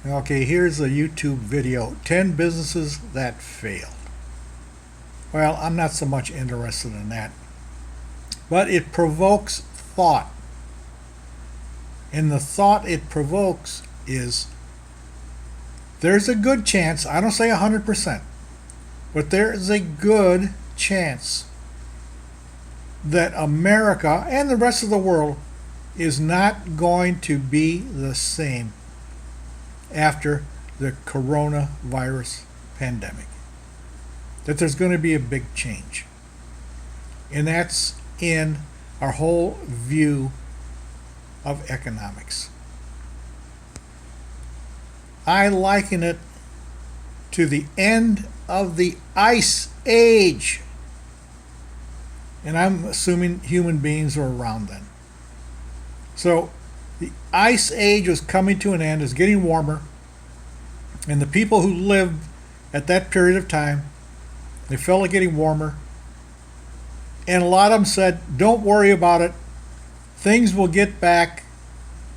Okay, here's a YouTube video 10 businesses that failed. Well, I'm not so much interested in that, but it provokes thought. And the thought it provokes is there's a good chance, I don't say 100%, but there is a good chance that America and the rest of the world is not going to be the same after the coronavirus pandemic. That there's going to be a big change. And that's in our whole view of economics. I liken it to the end of the Ice Age. And I'm assuming human beings were around then. So the Ice Age was coming to an end, it's getting warmer, and the people who lived at that period of time, they felt it getting warmer, and a lot of them said, don't worry about it, things will get back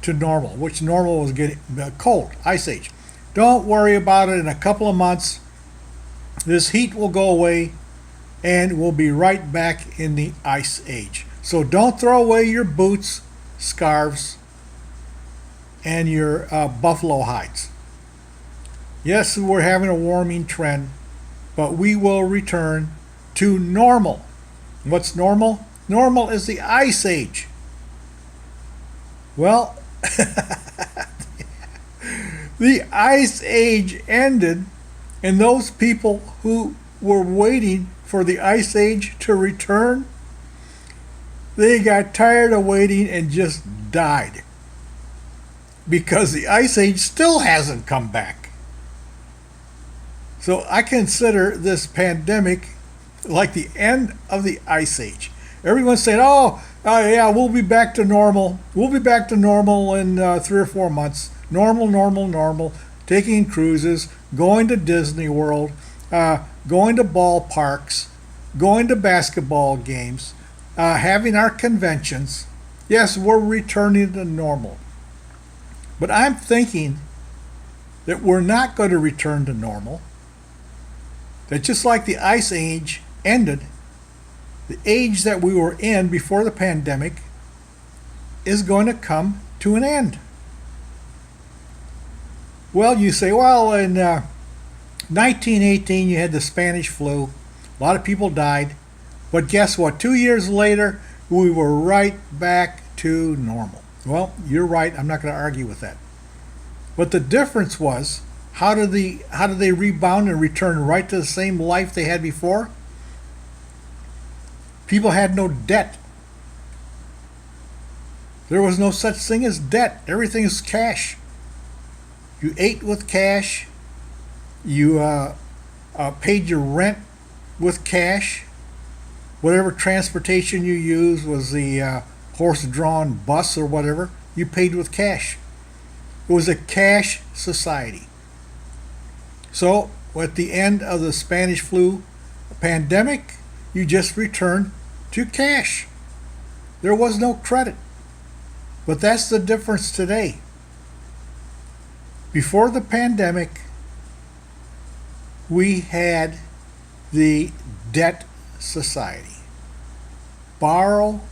to normal, which normal was getting cold, Ice Age. Don't worry about it, in a couple of months, this heat will go away, and we'll be right back in the Ice Age. So don't throw away your boots, scarves, and your buffalo hides. Yes, we're having a warming trend, but we will return to normal. What's normal? Normal is the Ice Age. Well, the Ice Age ended, and those people who were waiting for the Ice Age to return, they got tired of waiting and just died. Because the Ice Age still hasn't come back. So I consider this pandemic like the end of the Ice Age. Everyone's saying, oh yeah, we'll be back to normal. We'll be back to normal in 3 or 4 months. Normal. Taking cruises, going to Disney World, going to ballparks, going to basketball games, having our conventions. Yes, we're returning to normal. But I'm thinking that we're not going to return to normal. That just like the Ice Age ended, the age that we were in before the pandemic is going to come to an end. Well, you say, well, in 1918 you had the Spanish flu. A lot of people died. But guess what? 2 years later, we were right back to normal. Well, you're right. I'm not going to argue with that. But the difference was, how did they rebound and return right to the same life they had before? People had no debt. There was no such thing as debt. Everything is cash. You ate with cash. You paid your rent with cash. Whatever transportation you used was the horse-drawn bus or whatever, you paid with cash. It was a cash society. So at the end of the Spanish flu pandemic, you just returned to cash. There was no credit. But that's the difference today. Before the pandemic, we had the debt society. Borrow.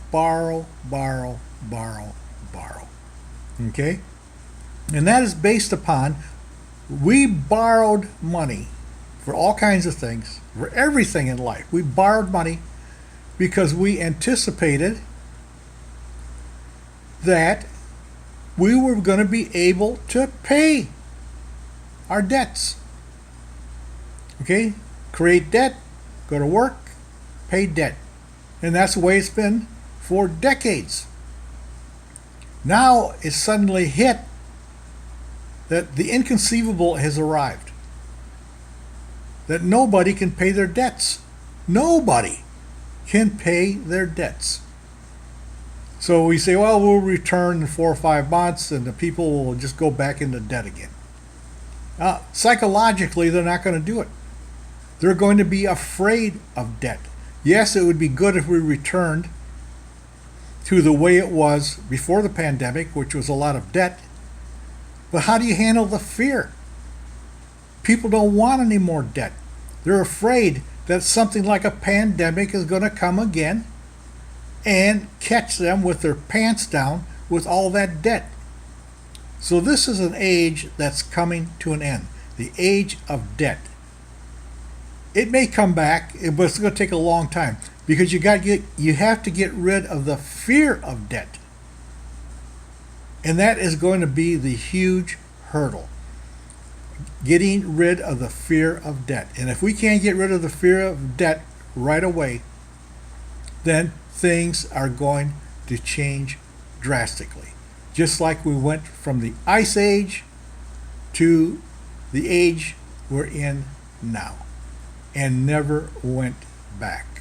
Okay? And that is based upon, we borrowed money for all kinds of things, for everything in life. We borrowed money because we anticipated that we were going to be able to pay our debts. Okay? Create debt, go to work, pay debt. And that's the way it's been for decades. Now it's suddenly hit that the inconceivable has arrived. That nobody can pay their debts. Nobody can pay their debts. So we say, well, we'll return in 4 or 5 months and the people will just go back into debt again. Psychologically, they're not going to do it. They're going to be afraid of debt. Yes, it would be good if we returned to the way it was before the pandemic, which was a lot of debt. But how do you handle the fear? People don't want any more debt. They're afraid that something like a pandemic is going to come again and catch them with their pants down with all that debt. So this is an age that's coming to an end, the age of debt. It may come back, but it's going to take a long time because you have to get rid of the fear of debt. And that is going to be the huge hurdle. Getting rid of the fear of debt. And if we can't get rid of the fear of debt right away, then things are going to change drastically. Just like we went from the ice age to the age we're in now and never went back.